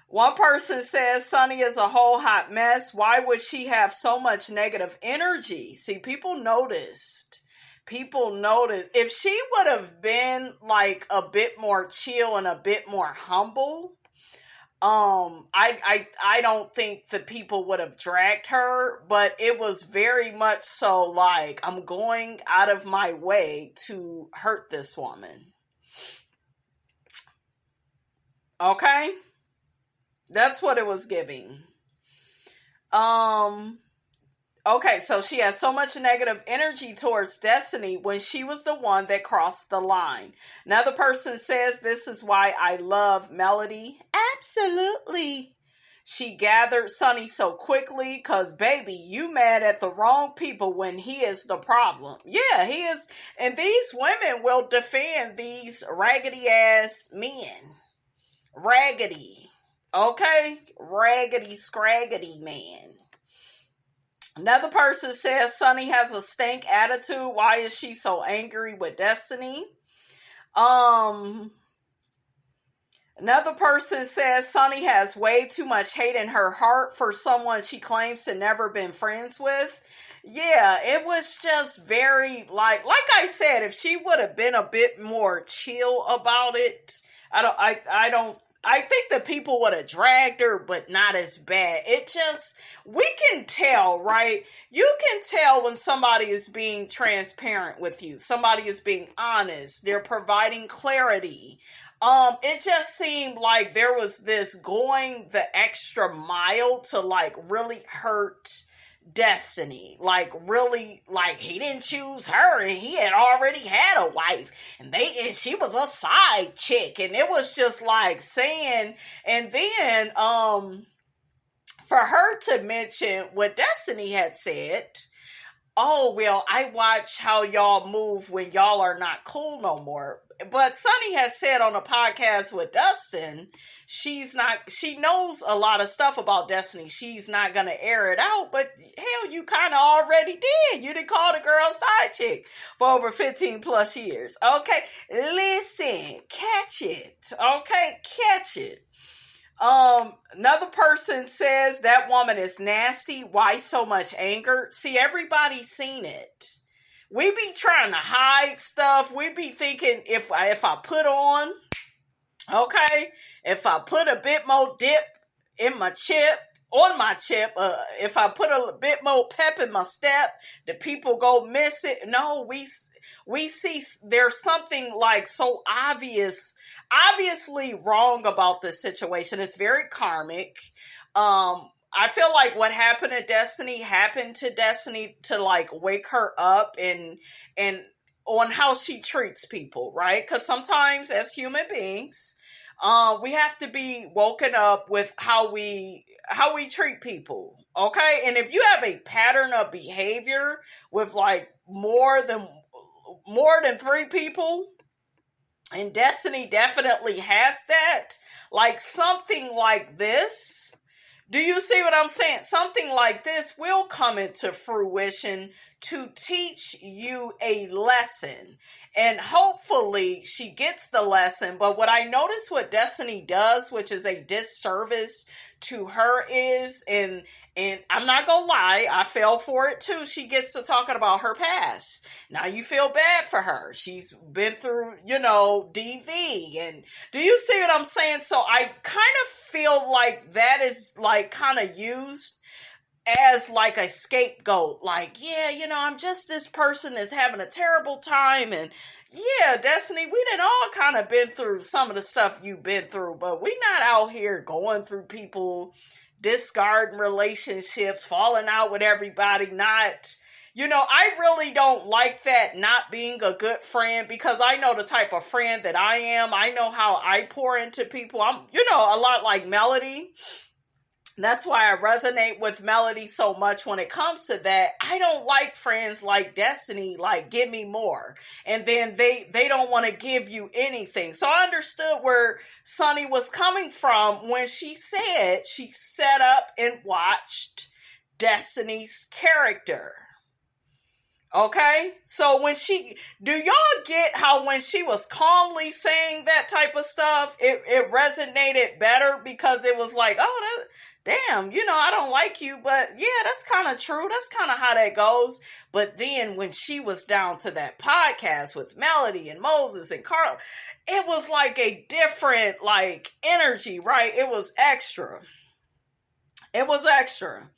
One person says Sunni is a whole hot mess. Why would she have so much negative energy? See, people noticed. If she would have been like a bit more chill and a bit more humble, I don't think the people would have dragged her, but it was very much so like, I'm going out of my way to hurt this woman. Okay? That's what it was giving. Okay, so she has so much negative energy towards Destiny when she was the one that crossed the line. Another person says, this is why I love Melody. Absolutely. She gathered Sunni so quickly because, baby, you mad at the wrong people when he is the problem. Yeah, he is. And these women will defend these raggedy ass men. Raggedy. Okay? Raggedy, scraggedy man. Another person says Sunni has a stank attitude. Why is she so angry with Destiny? Another person says Sunni has way too much hate in her heart for someone she claims to never been friends with. Yeah, it was just very like I said, if she would have been a bit more chill about it, I think the people would have dragged her, but not as bad. We can tell, right? You can tell when somebody is being transparent with you. Somebody is being honest. They're providing clarity. It just seemed like there was this going the extra mile to like really hurt Destiny, like really, like he didn't choose her and he had already had a wife and she was a side chick, and it was just like saying, and then for her to mention what Destiny had said, oh well, I watch how y'all move when y'all are not cool no more. But Sunni has said on a podcast with Dustin, she knows a lot of stuff about Destiny. She's not going to air it out, but hell, you kind of already did. You didn't call the girl side chick for over 15 plus years. Okay, listen, catch it. Okay, catch it. Another person says that woman is nasty. Why so much anger? See, everybody's seen it. We be trying to hide stuff. We be thinking if I put on, okay, if I put a bit more dip in my chip, on my chip, if I put a bit more pep in my step, the people go miss it. No, we see there's something like so obviously wrong about this situation. It's very karmic. I feel like what happened to Destiny to like wake her up and on how she treats people, right? Because sometimes as human beings, we have to be woken up with how we treat people, okay? And if you have a pattern of behavior with like more than 3 people, and Destiny definitely has that, like something like this. Do you see what I'm saying? Something like this will come into fruition to teach you a lesson. And hopefully she gets the lesson. But what I notice what Destiny does, which is a disservice to her, is, and I'm not gonna lie, I fell for it too. She gets to talking about her past. Now you feel bad for her. She's been through, DV. And do you see what I'm saying? So I kind of feel like that is like kind of used as like a scapegoat. Like, yeah, I'm just this person that's having a terrible time. And yeah, Destiny, we done all kind of been through some of the stuff you've been through, but we not out here going through people, discarding relationships, falling out with everybody, not, I really don't like that, not being a good friend, because I know the type of friend that I am. I know how I pour into people. I'm, a lot like Melody. That's why I resonate with Melody so much when it comes to that. I don't like friends like Destiny, like give me more. And then they don't want to give you anything. So I understood where Sunni was coming from when she said she sat up and watched Destiny's character. Okay, so do y'all get how when she was calmly saying that type of stuff, it resonated better because it was like, oh, damn, I don't like you, but yeah, that's kind of true. That's kind of how that goes. But then when she was down to that podcast with Melody and Moses and Carl, it was like a different like energy, right? It was extra. It was extra.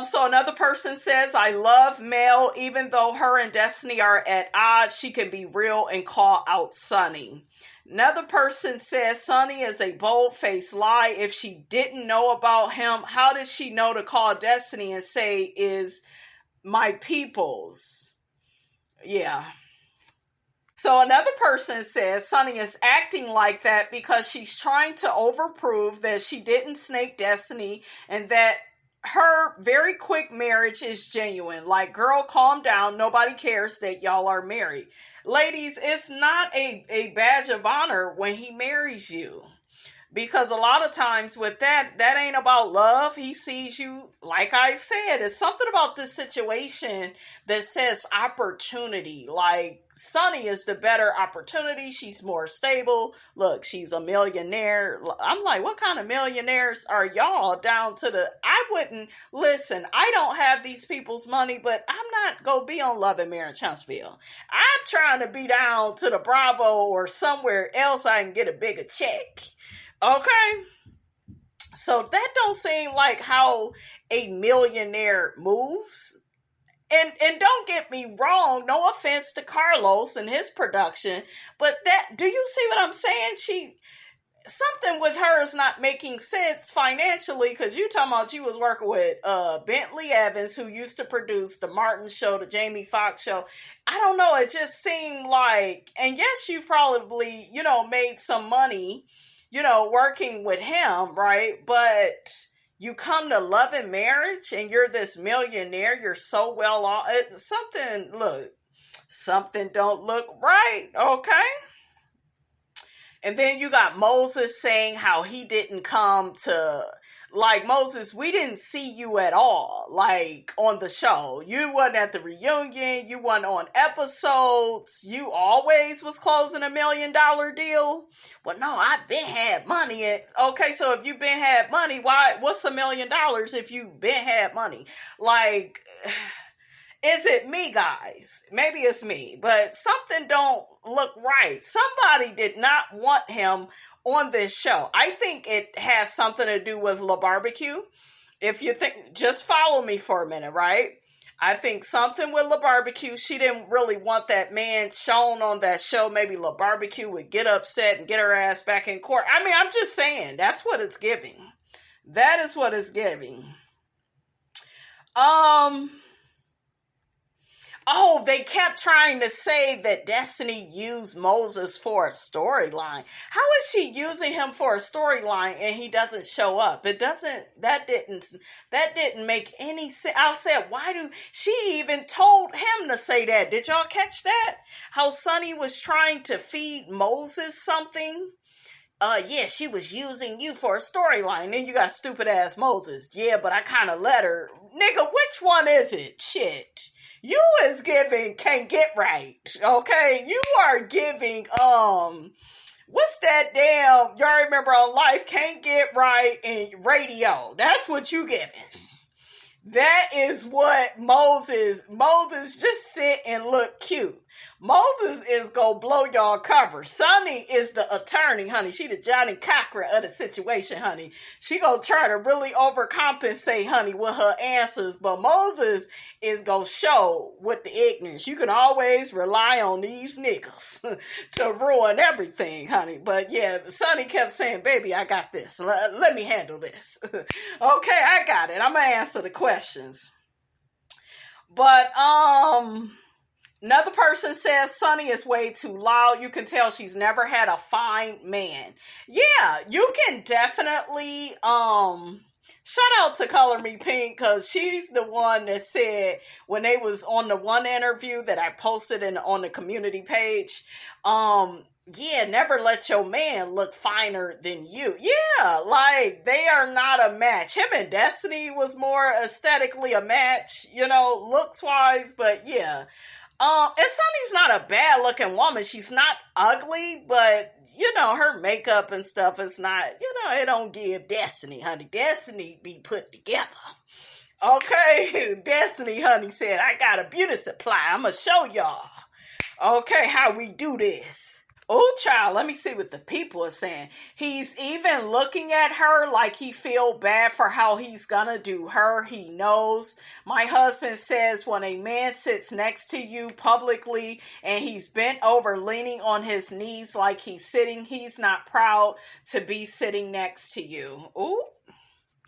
So another person says, I love Mel, even though her and Destiny are at odds, she can be real and call out Sunni. Another person says, Sunni is a bold-faced lie. If she didn't know about him, how did she know to call Destiny and say, is my people's? Yeah. So another person says, Sunni is acting like that because she's trying to overprove that she didn't snake Destiny and that her very quick marriage is genuine. Like, girl, calm down. Nobody cares that y'all are married. Ladies, it's not a badge of honor when he marries you. Because a lot of times with that ain't about love. He sees you, like I said, it's something about this situation that says opportunity. Like, Sunni is the better opportunity. She's more stable. Look, she's a millionaire. I'm like, what kind of millionaires are y'all down to I wouldn't, listen, I don't have these people's money, but I'm not going to be on Love and Marriage Huntsville. I'm trying to be down to the Bravo or somewhere else I can get a bigger check. Okay, so that don't seem like how a millionaire moves. And don't get me wrong, no offense to Carlos and his production, but do you see what I'm saying? Something with her is not making sense financially, because you talking about she was working with Bentley Evans, who used to produce the Martin Show, the Jamie Foxx Show. I don't know, it just seemed like, and yes, you probably, made some money, working with him, right? But you come to Love and Marriage and you're this millionaire, you're so well off. Something don't look right, okay? And then you got Moses saying how he didn't come to, like, Moses, we didn't see you at all, like, on the show. You wasn't at the reunion. You wasn't on episodes. You always was closing $1 million deal. Well, no, I been had money. Okay, so if you been had money, what's $1 million if you been had money? Like, is it me, guys? Maybe it's me, but something don't look right. Somebody did not want him on this show. I think it has something to do with La Barbecue. If you think, just follow me for a minute, right? I think something with La Barbecue. She didn't really want that man shown on that show. Maybe La Barbecue would get upset and get her ass back in court. I mean, I'm just saying, that's what it's giving. That is what it's giving. Oh, they kept trying to say that Destiny used Moses for a storyline. How is she using him for a storyline and he doesn't show up? That didn't make any sense. I said, she even told him to say that. Did y'all catch that? How Sunni was trying to feed Moses something? Yeah, she was using you for a storyline. Then you got stupid ass Moses. Yeah, but I kind of let her. Nigga, which one is it? Shit. You is giving can't get right, okay? You are giving, what's that damn, y'all remember on Life, can't get right in radio. That's what you giving. That is what Moses just sit and look cute. Moses is gonna blow y'all cover. Sunni is the attorney, honey. She the Johnny Cochran of the situation, honey. She gonna try to really overcompensate, honey, with her answers. But Moses is gonna show with the ignorance. You can always rely on these niggas to ruin everything, honey. But yeah, Sunni kept saying, baby, I got this. Let me handle this. Okay, I got it. I'm gonna answer the questions. But, another person says Sunni is way too loud. You can tell she's never had a fine man. Yeah, you can definitely, Shout out to Color Me Pink, because she's the one that said when they was on the one interview that I posted on the community page, yeah, never let your man look finer than you. Yeah, like they are not a match. Him and Destiny was more aesthetically a match, looks wise, but yeah. And Sunny's not a bad looking woman. She's not ugly, but her makeup and stuff is not, it don't give Destiny, honey. Destiny be put together. Okay, Destiny, honey, said, I got a beauty supply. I'm going to show y'all, okay, how we do this. Oh, child, let me see what the people are saying. He's even looking at her like he feel bad for how he's gonna do her. He knows. My husband says when a man sits next to you publicly and he's bent over leaning on his knees like he's sitting, he's not proud to be sitting next to you. Ooh.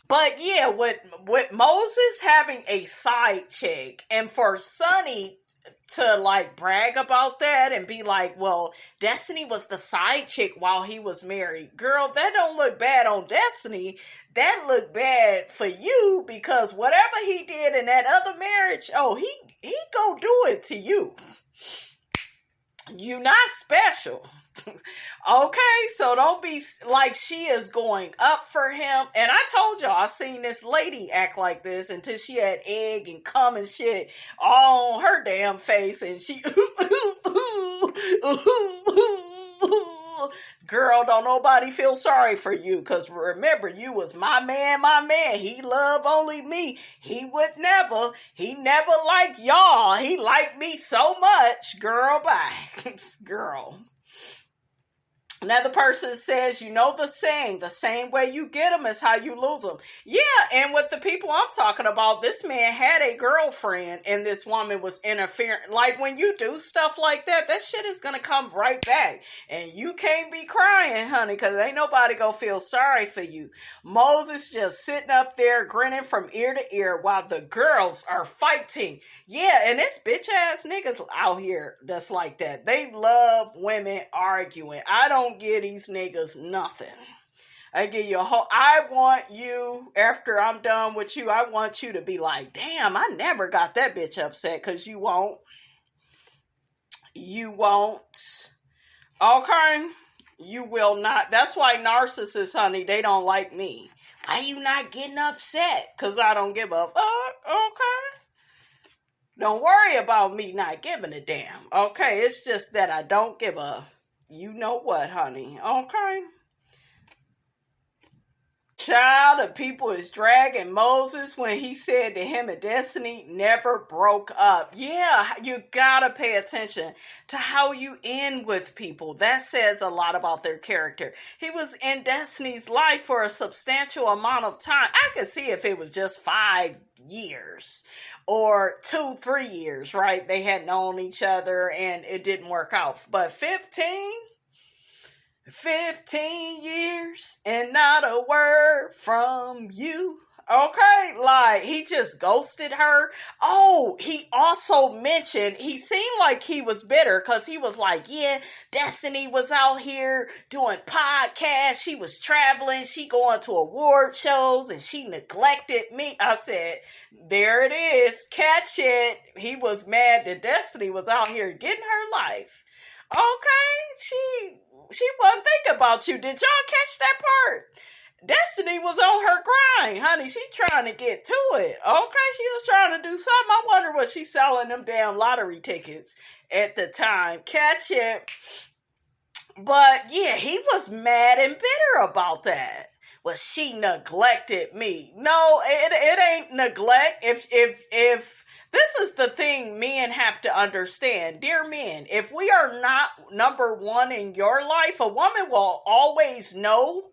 But yeah, with Moses having a side chick, and for Sunny to like brag about that and be like, well, Destiny was the side chick while he was married. Girl, that don't look bad on Destiny. That look bad for you, because whatever he did in that other marriage, he go do it to you. You not special. Okay, so don't be like she is going up for him. And I told y'all, I seen this lady act like this until she had egg and cum and shit all on her damn face, and she girl, don't nobody feel sorry for you, because remember, you was my man. He love only me. He never like y'all. He liked me so much. Girl, bye. Girl. Another person says, the saying, the same way you get them is how you lose them. Yeah, and with the people I'm talking about, this man had a girlfriend and this woman was interfering. Like, when you do stuff like that, that shit is going to come right back. And you can't be crying, honey, because ain't nobody going to feel sorry for you. Moses just sitting up there grinning from ear to ear while the girls are fighting. Yeah, and it's bitch-ass niggas out here that's like that. They love women arguing. I don't give these niggas nothing. I give you I want you, after I'm done with you, I want you to be like, damn, I never got that bitch upset, because you won't. You won't. Okay? You will not. That's why narcissists, honey, they don't like me. Why you not getting upset? Because I don't give a fuck. Okay? Don't worry about me not giving a damn. Okay? It's just that I don't give a you know what, honey. Okay? Child, the people is dragging Moses when he said that him and Destiny never broke up. Yeah, you gotta pay attention to how you end with people. That says a lot about their character. He was in Destiny's life for a substantial amount of time. I could see if it was just 5 years or 2-3 years, right? They had known each other and it didn't work out. But 15 years and not a word from you. Okay, like he just ghosted her. Oh, he also mentioned, he seemed like he was bitter because he was like, yeah, Destiny was out here doing podcasts. She was traveling. She going to award shows and she neglected me. I said, there it is. Catch it. He was mad that Destiny was out here getting her life. Okay, she wasn't thinking about you. Did y'all catch that part? Destiny was on her grind, honey. She trying to get to it. Okay, she was trying to do something. I wonder what she selling them damn lottery tickets at the time. Catch it. But yeah, he was mad and bitter about that. Well, she neglected me. No, it ain't neglect. If this is the thing men have to understand, dear men, if we are not number one in your life, a woman will always know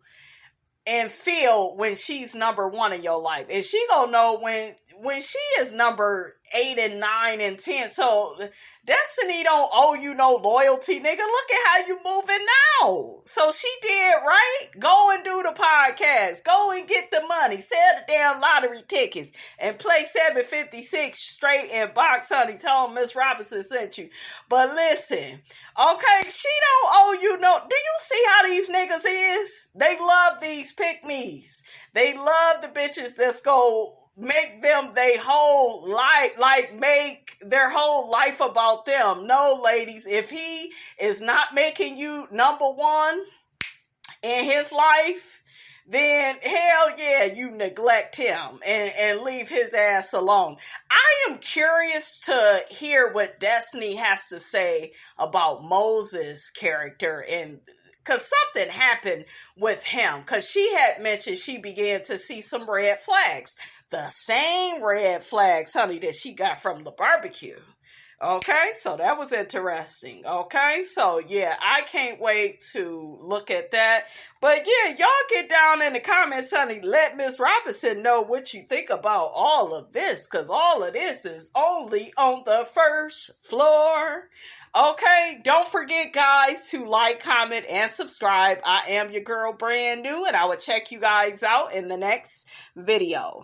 and feel when she's number one in your life. And she gonna know when she is number 8 and 9 and 10. So Destiny don't owe you no loyalty, nigga. Look at how you moving now. So she did right. Go and do the podcast. Go and get the money. Sell the damn lottery tickets and play 756 straight in box, honey. Tell them Miss Robinson sent you. But listen, okay, she don't owe you no. Do you see how these niggas is? They love these pick-me's. They love the bitches that's go make them they whole life, like make their whole life about them. No, ladies, if he is not making you number one in his life, then hell yeah, you neglect him and leave his ass alone. I am curious to hear what Destiny has to say about Moses' character, and because something happened with him, because she had mentioned she began to see some red flags. The same red flags, honey, that she got from the barbecue. Okay, so that was interesting. Okay, so yeah, I can't wait to look at that. But yeah, y'all get down in the comments, honey. Let Miss Robinson know what you think about all of this, because all of this is only on the first floor. Okay, don't forget, guys, to like, comment, and subscribe. I am your girl, Brand New, and I will check you guys out in the next video.